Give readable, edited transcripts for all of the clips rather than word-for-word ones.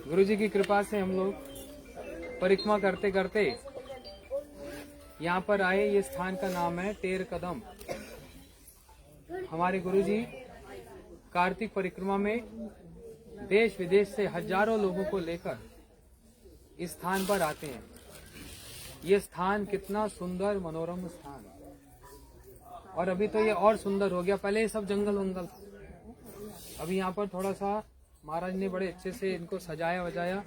गुरु जी की कृपा से हम लोग परिक्रमा करते करते यहाँ पर आए। ये स्थान का नाम है टेर कदम। हमारे गुरु जी कार्तिक परिक्रमा में देश विदेश से हजारों लोगों को लेकर इस स्थान पर आते हैं। ये स्थान कितना सुंदर मनोरम स्थान, और अभी तो ये और सुंदर हो गया। पहले ये सब जंगल वंगल था। अभी यहाँ पर थोड़ा सा महाराज ने बड़े अच्छे से इनको सजाया वजाया,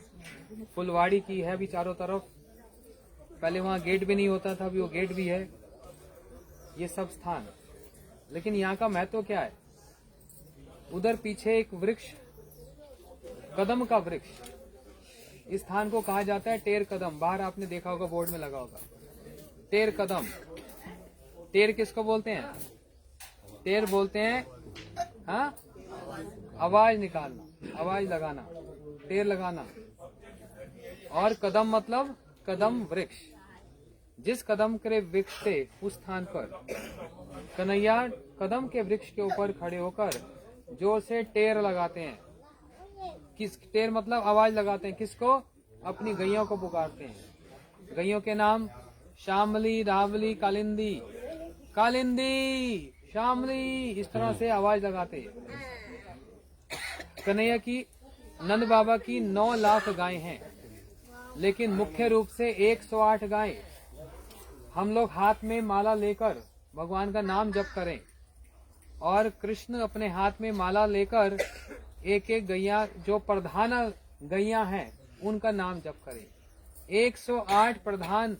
फुलवाड़ी की है अभी चारों तरफ। पहले वहाँ गेट भी नहीं होता था, अभी वो गेट भी है। ये सब स्थान, लेकिन यहाँ का महत्व क्या है? उधर पीछे एक वृक्ष, कदम का वृक्ष, इस स्थान को कहा जाता है टेर कदम। बाहर आपने देखा होगा, बोर्ड में लगा होगा टेर कदम। टेर किसको बोलते हैं? टेर बोलते हैं हाँ, आवाज निकालना, आवाज लगाना, टेर लगाना। और कदम मतलब कदम वृक्ष। जिस कदम के वृक्ष से उस स्थान पर कन्हैया कदम के वृक्ष के ऊपर खड़े होकर जोर से टेर लगाते हैं। किस टेर मतलब आवाज लगाते हैं? किसको? अपनी गैयों को पुकारते हैं। गैयों के नाम श्यामली, रावली, कालिंदी, कालिंदी, श्यामली, इस तरह से आवाज लगाते हैं। कन्हैया की, नंद बाबा की 9 लाख गायें हैं, लेकिन मुख्य रूप से 108 गायें। हम लोग हाथ में माला लेकर भगवान का नाम जप करें, और कृष्ण अपने हाथ में माला लेकर एक एक गैया, जो प्रधान गैया हैं, उनका नाम जप करें। 108 प्रधान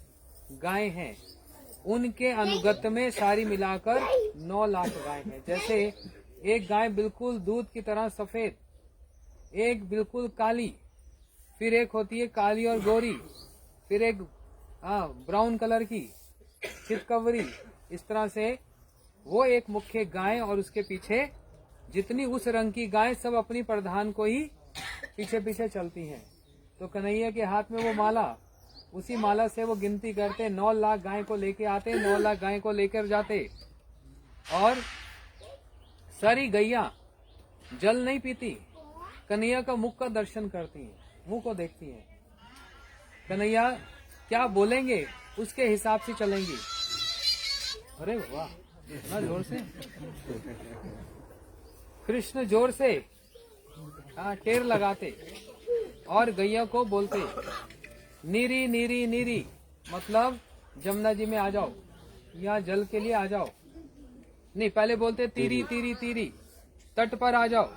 गायें हैं, उनके अनुगत में सारी मिलाकर 9 लाख गायें हैं। जैसे एक गाय बिल्कुल दूध की तरह सफेद, एक बिल्कुल काली, फिर एक होती है काली और गोरी, फिर एक ब्राउन कलर की चितकबरी। इस तरह से वो एक मुख्य गाय, और उसके पीछे जितनी उस रंग की गाय, सब अपनी प्रधान को ही पीछे पीछे चलती हैं। तो कन्हैया के हाथ में वो माला, उसी माला से वो गिनती करते, 9 लाख गाय को लेके आते, 9 लाख गाय को लेकर जाते। और सारी गैया जल नहीं पीती, कन्हैया का मुख का दर्शन करती हैं, मुंह को देखती हैं। कन्हैया क्या बोलेंगे उसके हिसाब से चलेंगी। अरे वाह, इतना जोर से कृष्ण जोर से टेर लगाते और गैया को बोलते नीरी नीरी नीरी, मतलब जमुना जी में आ जाओ, यहाँ जल के लिए आ जाओ। नहीं, पहले बोलते तीरी तीरी तीरी, तट पर आ जाओ।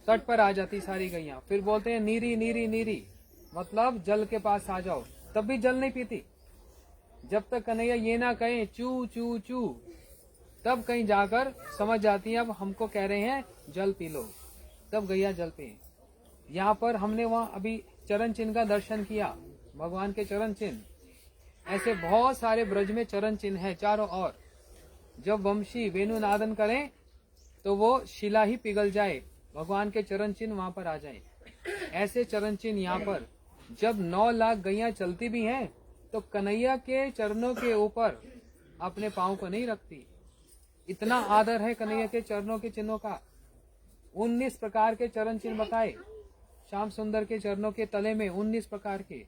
तट पर आ जाती सारी गैया। फिर बोलते हैं नीरी नीरी नीरी, मतलब जल के पास आ जाओ। तब भी जल नहीं पीती, जब तक कन्हैया ये ना कहें चू चू चू, तब कहीं जाकर समझ जाती है अब हमको कह रहे हैं जल पी लो, तब गैया जल पी। यहाँ पर हमने वहाँ अभी चरण चिन्ह का दर्शन किया, भगवान के चरण चिन्ह। ऐसे बहुत सारे ब्रज में चरण चिन्ह है चारों ओर। जब वंशी वेणुनादन करें तो वो शिला ही पिघल जाए, भगवान के चरण चिन्ह वहां पर आ जाए। ऐसे चरण चिन्ह यहाँ पर। जब 9 लाख गैया चलती भी हैं, तो कन्हैया के चरणों के ऊपर अपने पाँव को नहीं रखती। इतना आदर है कन्हैया के चरणों के चिन्हों का। 19 प्रकार के चरण चिन्ह बताए श्याम सुंदर के चरणों के तले में, 19 प्रकार के।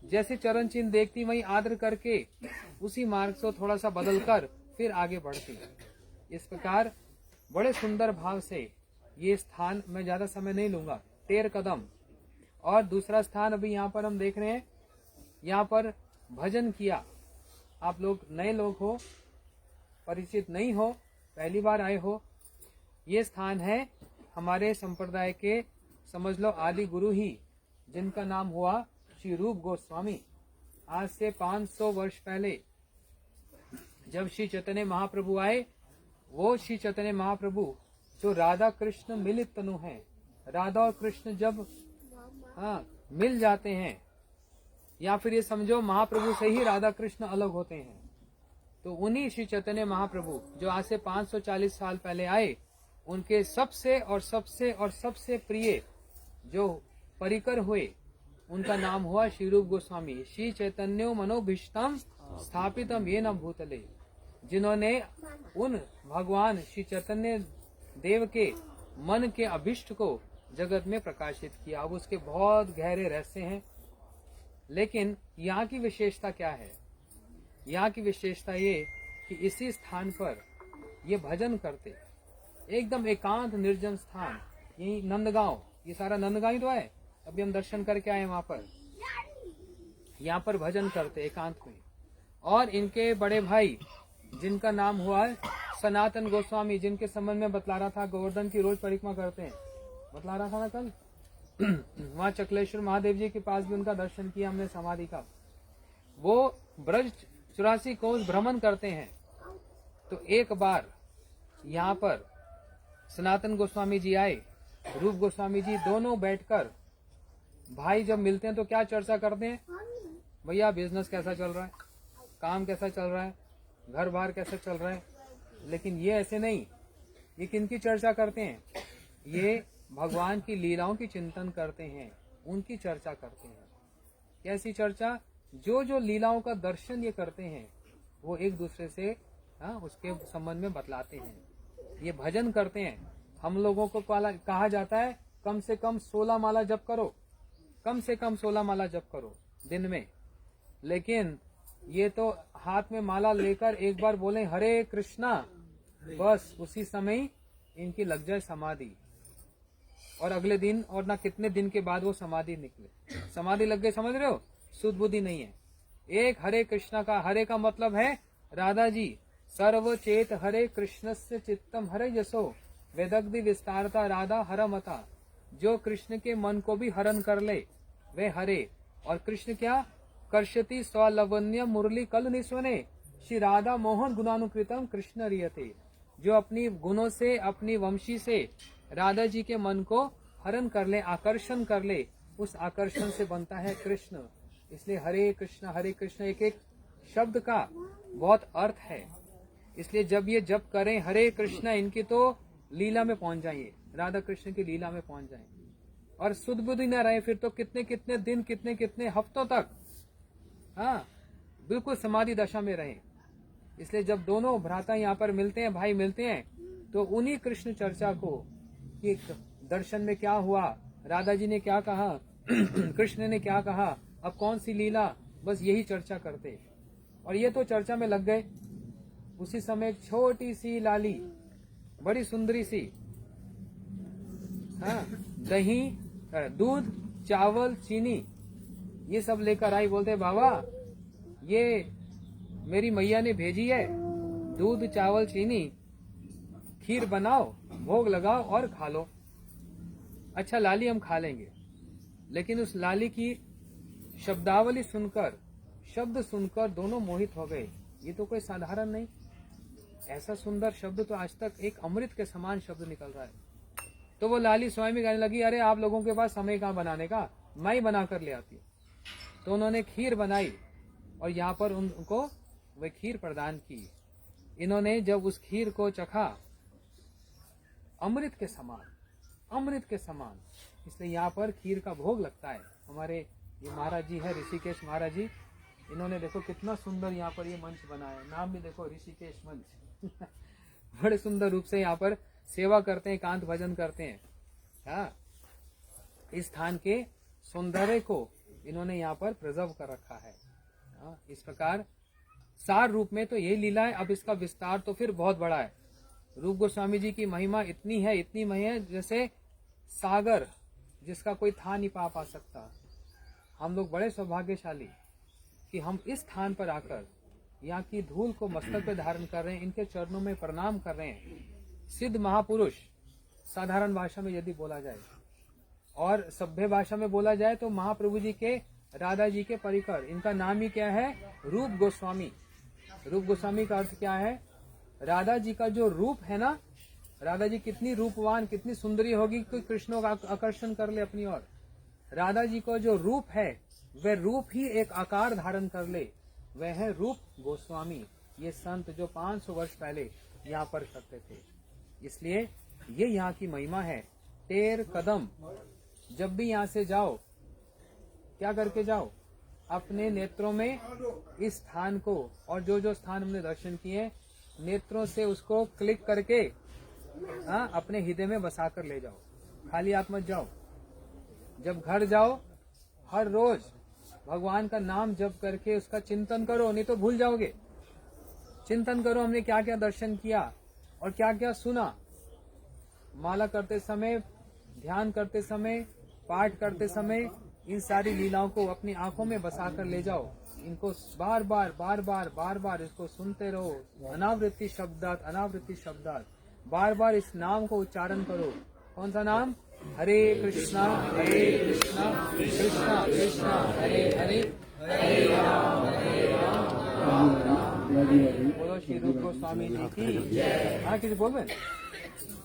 जैसे चरण चिन्ह देखती वही आदर करके उसी मार्ग से थोड़ा सा बदलकर फिर आगे बढ़ती। इस प्रकार बड़े सुंदर भाव से ये स्थान, मैं ज्यादा समय नहीं लूंगा, टेर कदम। और दूसरा स्थान अभी यहाँ पर हम देख रहे हैं, यहाँ पर भजन किया। आप लोग नए लोग हो, परिचित नहीं हो, पहली बार आए हो, ये स्थान है हमारे संप्रदाय के, समझ लो आदि गुरु ही, जिनका नाम हुआ श्री रूप गोस्वामी। आज से 500 वर्ष पहले जब श्री चैतन्य महाप्रभु आए, वो श्री चैतन्य महाप्रभु जो राधा कृष्ण मिलित तनु हैं, राधा और कृष्ण जब मिल जाते हैं, या फिर ये समझो महाप्रभु से ही राधा कृष्ण अलग होते हैं, तो उन्हीं श्री चैतन्य महाप्रभु जो आज से 540 साल पहले आए, उनके सबसे और सबसे और सबसे प्रिय जो परिकर हुए, उनका नाम हुआ श्री रूप गोस्वामी। श्री चैतन्यो मनोभीष्टम स्थापितम येन भूतले, जिन्होंने उन भगवान श्री चैतन्य देव के मन के अभिष्ट को जगत में प्रकाशित किया। अब उसके बहुत गहरे रहस्य हैं, लेकिन यहाँ की विशेषता क्या है? यहाँ की विशेषता ये कि इसी स्थान पर ये भजन करते, एकदम एकांत निर्जन स्थान, यही नंदगांव, ये सारा नंदगांव ही तो है, अभी हम दर्शन करके आए वहां पर। यहाँ पर भजन करते एकांत में। और इनके बड़े भाई जिनका नाम हुआ है सनातन गोस्वामी, जिनके संबंध में बतला रहा था, गोवर्धन की रोज परिक्रमा करते हैं, बतला रहा था ना कल। वहां चकलेश्वर महादेव जी के पास भी उनका दर्शन किया हमने, समाधि का। वो ब्रज 84 कोस भ्रमण करते हैं। तो एक बार यहाँ पर सनातन गोस्वामी जी आए, रूप गोस्वामी जी, दोनों बैठकर भाई जब मिलते हैं तो क्या चर्चा करते हैं? भैया बिजनेस कैसा चल रहा है, काम कैसा चल रहा है, घर बार कैसा चल रहा है। लेकिन ये ऐसे नहीं, ये किनकी चर्चा करते हैं? ये भगवान की लीलाओं की चिंतन करते हैं, उनकी चर्चा करते हैं। कैसी चर्चा? जो जो लीलाओं का दर्शन ये करते हैं वो एक दूसरे से उसके संबंध में बतलाते हैं। ये भजन करते हैं। हम लोगों को कहा जाता है कम से कम 16 माला जप करो, कम से कम 16 माला जप करो दिन में। लेकिन ये तो हाथ में माला लेकर एक बार बोले हरे कृष्णा, बस उसी समय इनकी लग जाए समाधि। और अगले दिन और ना कितने दिन के बाद वो समाधि निकले, समाधि लग गई। समझ रहे हो? शुद्ध बुद्धि नहीं है। एक हरे कृष्णा का, हरे का मतलब है राधा जी, सर्वचेत हरे कृष्णस्य चित्तम हरे जसो वेदग्धि विस्तारता राधा हरमता। जो कृष्ण के मन को भी हरण कर ले वे हरे। और कृष्ण क्या? कर्षति स्वलवन्य मुरली कल निस्वने श्री राधा मोहन गुणानुकृतम कृष्ण रियते। जो अपनी गुणों से, अपनी वंशी से राधा जी के मन को हरण कर ले, आकर्षण कर ले, उस आकर्षण से बनता है कृष्ण। इसलिए हरे कृष्ण एक एक शब्द का बहुत अर्थ है। इसलिए जब ये जप करें हरे कृष्ण, इनकी तो लीला में पहुंच जाइए, राधा कृष्ण की लीला में पहुंच जाएं। और शुद्ध बुद्धि न रहे फिर तो कितने कितने दिन, कितने कितने हफ्तों तक बिल्कुल समाधि दशा में रहे। इसलिए जब दोनों भ्राता यहाँ पर मिलते हैं, भाई मिलते हैं, तो उन्हीं कृष्ण चर्चा को कि दर्शन में क्या हुआ, राधा जी ने क्या कहा, कृष्ण ने क्या कहा, अब कौन सी लीला, बस यही चर्चा करते। और ये तो चर्चा में लग गए। उसी समय एक छोटी सी लाली, बड़ी सुंदरी सी, दही, दूध, चावल, चीनी ये सब लेकर आई। बोलते बाबा ये मेरी मैया ने भेजी है, दूध चावल चीनी, खीर बनाओ, भोग लगाओ और खा लो। अच्छा लाली हम खा लेंगे। लेकिन उस लाली की शब्दावली सुनकर, शब्द सुनकर दोनों मोहित हो गए। ये तो कोई साधारण नहीं, ऐसा सुंदर शब्द तो आज तक, एक अमृत के समान शब्द निकल रहा है। तो वो लाली स्वयं ही कहने लगी, अरे आप लोगों के पास समय कहाँ बनाने का, मैं ही बना कर ले आती हूँ। तो उन्होंने खीर बनाई और यहाँ पर उनको वह खीर प्रदान की। इन्होंने जब उस खीर को चखा, अमृत के समान, अमृत के समान। इसलिए यहाँ पर खीर का भोग लगता है। हमारे ये महाराज जी है, ऋषिकेश महाराज जी, इन्होंने देखो कितना सुंदर यहाँ पर ये मंच बनाया है, नाम भी देखो ऋषिकेश मंच। बड़े सुंदर रूप से यहाँ पर सेवा करते हैं, एकांत भजन करते हैं। हाँ, इस स्थान के सौंदर्य को इन्होंने यहाँ पर प्रिजर्व कर रखा है। इस प्रकार सार रूप में तो यही लीला है। अब इसका विस्तार तो फिर बहुत बड़ा है। रूप गोस्वामी जी की महिमा इतनी है, इतनी महिमा, जैसे सागर जिसका कोई था नहीं पा सकता। हम लोग बड़े सौभाग्यशाली कि हम इस स्थान पर आकर यहाँ की धूल को मस्तक पे धारण कर रहे हैं, इनके चरणों में प्रणाम कर रहे हैं। सिद्ध महापुरुष, साधारण भाषा में यदि बोला जाए और सभ्य भाषा में बोला जाए तो महाप्रभु जी के, राधा जी के परिकर, इनका नाम ही क्या है? रूप गोस्वामी। रूप गोस्वामी का अर्थ क्या है? राधा जी का जो रूप है ना, राधा जी कितनी रूपवान, कितनी सुंदरी होगी कि कृष्ण का आकर्षण कर ले अपनी ओर। राधा जी को जो रूप है वह रूप ही एक आकार धारण कर ले, वह है रूप गोस्वामी। ये संत जो 500 वर्ष पहले यहाँ पर करते थे। इसलिए ये यहाँ की महिमा है। टेर कदम, जब भी यहाँ से जाओ, क्या करके जाओ? अपने नेत्रों में इस स्थान को, और जो जो स्थान हमने दर्शन किए, नेत्रों से उसको क्लिक करके अपने हृदय में बसा कर ले जाओ। खाली हाथ मत जाओ। जब घर जाओ हर रोज भगवान का नाम जप करके उसका चिंतन करो, नहीं तो भूल जाओगे। चिंतन करो हमने क्या क्या दर्शन किया और क्या क्या सुना। माला करते समय, ध्यान करते समय, पाठ करते समय इन सारी लीलाओं को अपनी आंखों में बसाकर ले जाओ। इनको बार बार इसको सुनते रहो। अनावृत्ति शब्दात बार बार इस नाम को उच्चारण करो। कौन सा नाम? हरे कृष्णा कृष्णा कृष्णा हरे हरे, हरे राम राम राम। बोलो श्री रूप गोस्वामी जी की। हाँ किसी बोल रहे?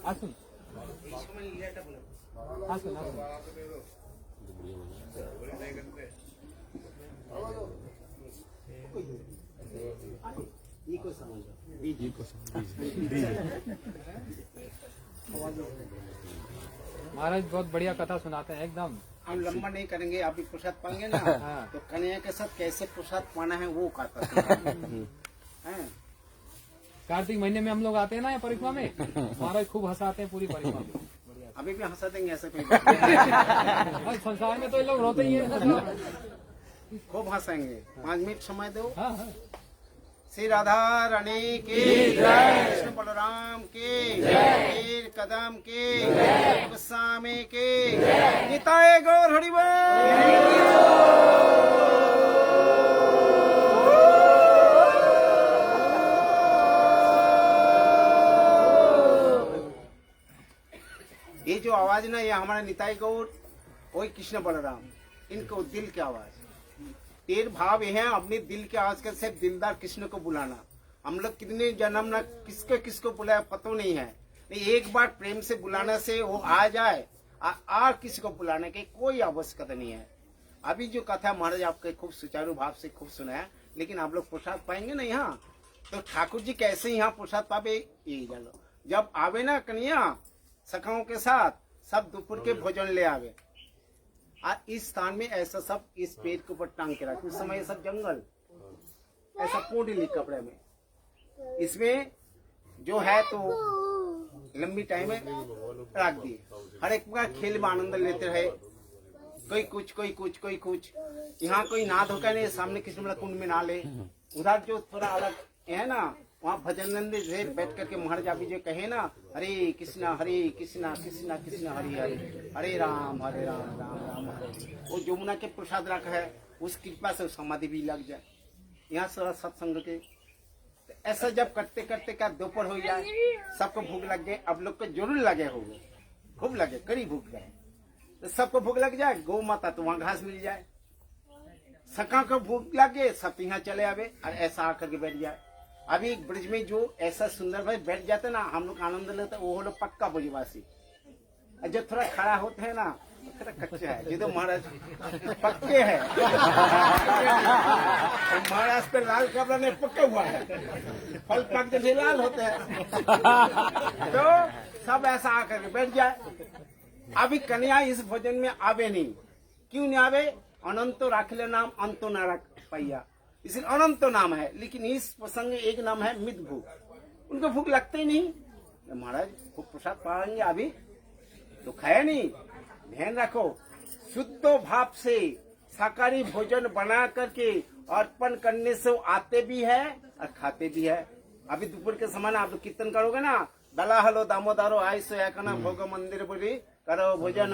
आसुन आसुन आसुन। महाराज बहुत बढ़िया कथा सुनाते हैं एकदम। हम लंबा नहीं करेंगे, आप भी प्रसाद पाएंगे ना। हाँ। तो कन्हैया के साथ कैसे प्रसाद पाना है वो कहता है। कार्तिक महीने में हम लोग आते हैं ना परिक्रमा में, महाराज खूब हंसाते हैं पूरी परिक्रमा में। अभी भी हंसा देंगे ऐसे कोई संसार में तो ये लोग रोते ही हैं। खूब हंसाएंगे। 5 मिनट समय दो। हाँ हाँ। श्री राधा रानी की जय, कृष्ण बलराम की जय, वीर कदम की जय, गोस्वामी की जय, निताय गौर हरि बोल। ये जो आवाज ना, ये हमारा निताई गौर, वही कृष्ण बलराम, इनको दिल की आवाज। तेर भाव ये है अपने दिल के आवाज के सिर्फ दिलदार कृष्ण को बुलाना। हम लोग कितने जन्म ना किसको बुलाया पता नहीं है, एक बार प्रेम से बुलाने से वो आ जाए। और किसी को बुलाने की कोई आवश्यकता नहीं है। अभी जो कथा महाराज आपके खूब सुचारू भाव से खूब सुनाया, लेकिन आप लोग प्रसाद पाएंगे ना यहाँ, तो ठाकुर जी कैसे यहाँ प्रसाद पावे यही जानो। जब आवे ना कन्हैया सखाओं के साथ, सब दोपहर के भोजन ले आवे। और इस स्थान में ऐसा सब इस पेड़ के ऊपर टांग के रखे। उस समय ये सब जंगल ऐसा पोडली कपड़े में, इसमें जो है तो लंबी टाइम में रख दिए। हर एक का खेल में आनंद लेते रहे। कोई कुछ यहाँ कोई नहा धोकर नहीं, सामने कृष्ण कुंड में नहा ले। उधर जो थोड़ा अलग है ना, वहाँ भजन से बैठ करके महाराज अभी जो कहे ना, हरे कृष्णा कृष्णा कृष्णा हरे हरे, हरे राम राम राम हरे। वो जमुना के प्रसाद रखा है, उस कृपा से समाधि भी लग जाए। यहाँ से सत्संग के तो ऐसा जब करते करते क्या दोपहर हो जाए, सबको भूख लग गए। अब लोग को जरूर लगे होंगे, खूब लगे, करीब भूख गए तो सबको भूख लग जाए। गौ माता तो वहाँ घास मिल जाए। सका को भूख लगे, सब यहाँ चले आवे और ऐसा आकर के बैठ जाए। अभी एक ब्रिज में जो ऐसा सुंदर भाई बैठ जाते ना, हम लोग आनंद लेते, वो लोग पक्का ब्रिजवासी। जो थोड़ा खड़ा होते हैं ना, थोड़ा कच्चे है, जो तो महाराज पक्के है। महाराज पे लाल कपड़ा नहीं पक्का हुआ है, फल पक जैसे लाल होते हैं। तो सब ऐसा आकर के बैठ जाए। अभी कन्या इस भोजन में आवे नहीं। क्यों नहीं आवे? अनंतो राखिले नाम अंतो न रख पैया, इसलिए अनंत नाम है। लेकिन इस प्रसंग में एक नाम है मित भूख। उनको भूख लगते ही नहीं। महाराज भूख प्रसाद पाएंगे अभी तो खाया नहीं। ध्यान रखो, शुद्ध भाव से शाकाहारी भोजन बना करके अर्पण करने से आते भी है और खाते भी है। अभी दोपहर के समय आप कीर्तन करोगे ना, दला हलो दामोदारो आयसो या कना भोग मंदिर बोली करो भोजन,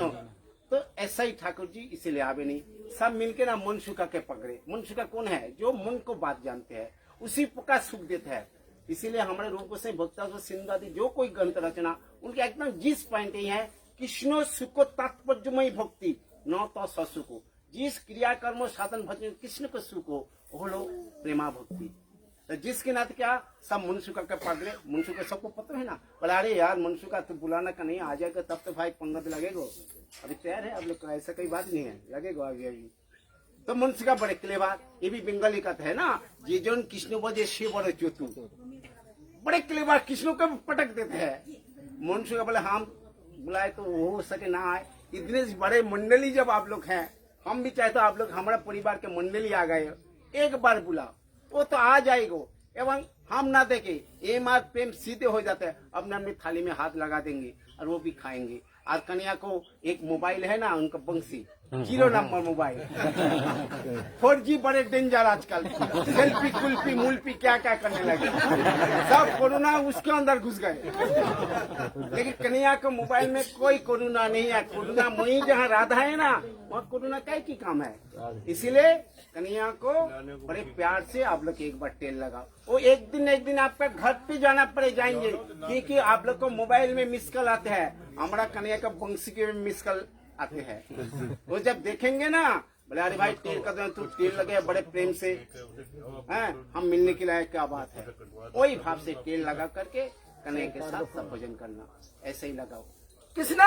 तो ऐसा ही ठाकुर जी इसीलिए आवे नहीं। सब मिलके ना मनसुखा के पकड़े। मनसुखा कौन है? जो मन को बात जानते हैं, उसी प्रकार सुख देता है। इसीलिए हमारे रूप से भक्ता सिंधु आदि जो कोई ग्रंथ रचना, उनके एकदम जिस पॉइंट ही है, कृष्ण सुख तात्पर्यमयी भक्ति न तो ससुको। जिस क्रियाकर्म साधन भजन कृष्ण को सुख हो, वो लोग प्रेमा भक्ति। तो जिसके नाथ क्या सब मनसुखा के पकड़े। मनसुखा सबको पता है ना, बोला अरे यार मनसुखा तो बुलाना का नहीं, आ जाएगा तब तो भाई 15 दिन लगेगा। अभी तैयार है, अब लोग ऐसा कोई बात नहीं है, लगेगा अभी। तो मनसुखा बड़े क्लेवर, ये भी बंगाली कथा है ना, ये जो कृष्ण बजे शिव बड़े चोतु, बड़े क्लेवर, कृष्ण को पटक देते हैं। मनसुखा बोले हम बुलाए तो हो सके ना आए। इतने बड़े मंडली जब आप लोग हैं, हम भी चाहते आप लोग हमारा परिवार के मंडली आ गए, एक बार बुलाओ, वो तो आ जाएगा। एवं हम ना देखे ये मार प्रेम सीधे हो जाते हैं, अपने अपनी थाली में हाथ लगा देंगे और वो भी खाएंगे। आज कन्या को एक मोबाइल है ना, उनका बंसी 0 नंबर मोबाइल 4G बड़े डेंजर आजकल, सेल्फी कुल्फी मुल्फी क्या क्या करने लगे, सब कोरोना उसके अंदर घुस गए। लेकिन कन्या के मोबाइल में कोई कोरोना नहीं है। कोरोना वही जहाँ राधा है ना, वहाँ कोरोना क्या की काम है। इसीलिए कन्या को बड़े प्यार से आप लोग एक बार तेल लगाओ। वो एक दिन आपका घर पे जाना पड़े जाएंगे, क्योंकि आप लोग को मोबाइल में मिस कॉल आते हैं, हमारा कन्या का बंसी के मिस कॉल आते हैं। वो जब देखेंगे ना, बोले अरे भाई तेल का तू तेल लगे बड़े प्रेम से, हैं हम मिलने के लायक, क्या बात है। वही भाव से तेल लगा करके कन्या के साथ सब भोजन करना, ऐसे ही लगाओ। कृष्णा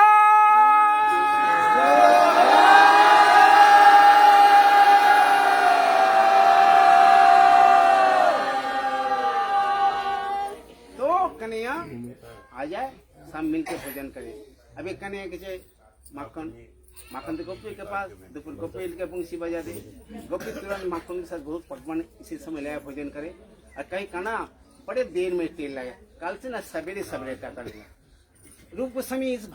तो कन्या आ जाए, सब मिलके भोजन करें। अभी कन्या के माखन तो गोपी के पास, दोपहर गोपी के बंसी बजा दे, गोपी तुरंत माखन के साथ बहुत पकवान इसी समय लाया भोजन करे। और कहीं कहना बड़े देर में तेल लगा, कल से ना सवेरे सवेरे का करेगा। रूप गोस्वामी इसी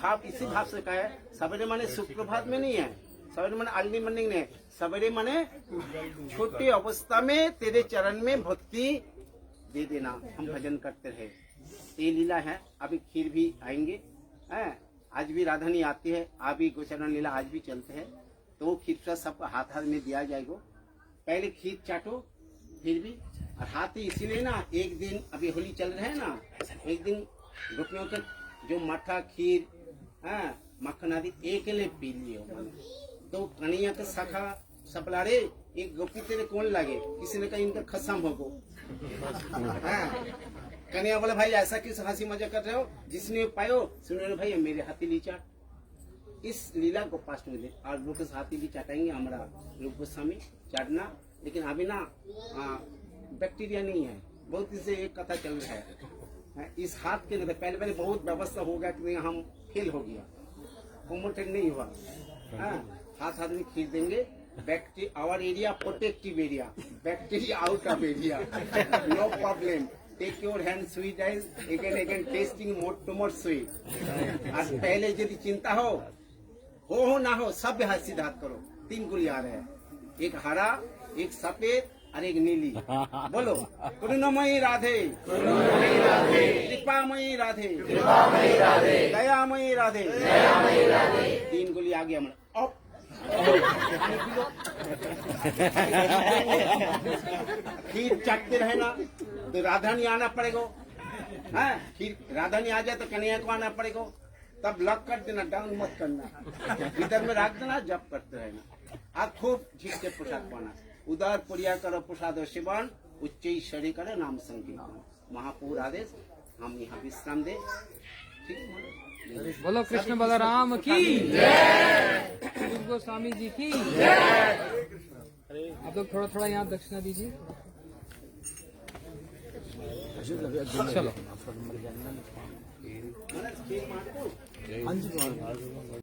भाव से कहा है, सवेरे माने सुप्रभात में नहीं है, सवेरे माने अर्ली मॉर्निंग नहीं, सवेरे माने छोटी अवस्था में तेरे चरण में भक्ति दे देना, हम भजन करते रहे। ये लीला है। अभी खीर भी आएंगे, आज भी राधानी आती है, अभी गोचरण लीला आज भी चलते हैं। तो वो खीर का सबको हाथ हाथ में दिया जाएगा। पहले खीर चाटो, फिर भी और हाथ ही इसीलिए ना, एक दिन अभी होली चल रहे हैं ना, एक दिन गोपियों के जो मठा खीर मक्खन आदि एक ले पी लियो। तो कन्हैया के सखा सपलारे एक गोपी तेरे कौन लगे, किसी ने कहा इनका खसम होगो। कन्हैया बोले भाई ऐसा किस हंसी मजा कर रहे हो, जिसने पायो सुनो भाई मेरे हाथी चाट। इस लीला को पास्ट में और लोग हाथी भी चाटेंगे हमारा रूप गोस्वामी चाटना। लेकिन अभी ना बैक्टीरिया नहीं है, बहुत इससे एक कथा चल रहा है। इस हाथ के अंदर पहले बहुत व्यवस्था हो गया कि हम फेल हो गया, प्रोमोटेड नहीं हुआ। हाथ में खींच देंगे, bacteria our area protective area, bacteria out of area, no problem. Take your hand sweet eyes again testing more to more sweet. आज पहले यदि चिंता हो ना हो, सब हाथ सीधा हाथ करो। 3 गुली आ रहे हैं, एक हरा, एक सफेद और एक नीली। बोलो करुणामयी राधे, कृपामयी राधे, दयामयी राधे। 3 गुली आ गया हमारा। खीर चाटते रहे ना, तो राधानी आना पड़ेगा। खीर राधानी आ जाए तो कन्हैया को आना पड़ेगा। तब लॉक कर देना, डाउन मत करना, इधर में रख देना, जब करते रहना। आप खूब ठीक से प्रसाद पाना, उदार पुरिया करो प्रसाद सेवन, उच्च शरीर करे नाम संकीर्तन। महापुर आदेश, हम यहाँ विश्राम दे। ठीक, बोलो कृष्ण बलराम की जय, रूप गोस्वामी जी की जय। आप लोग थोड़ा थोड़ा यहाँ दक्षिणा दीजिए। चलो।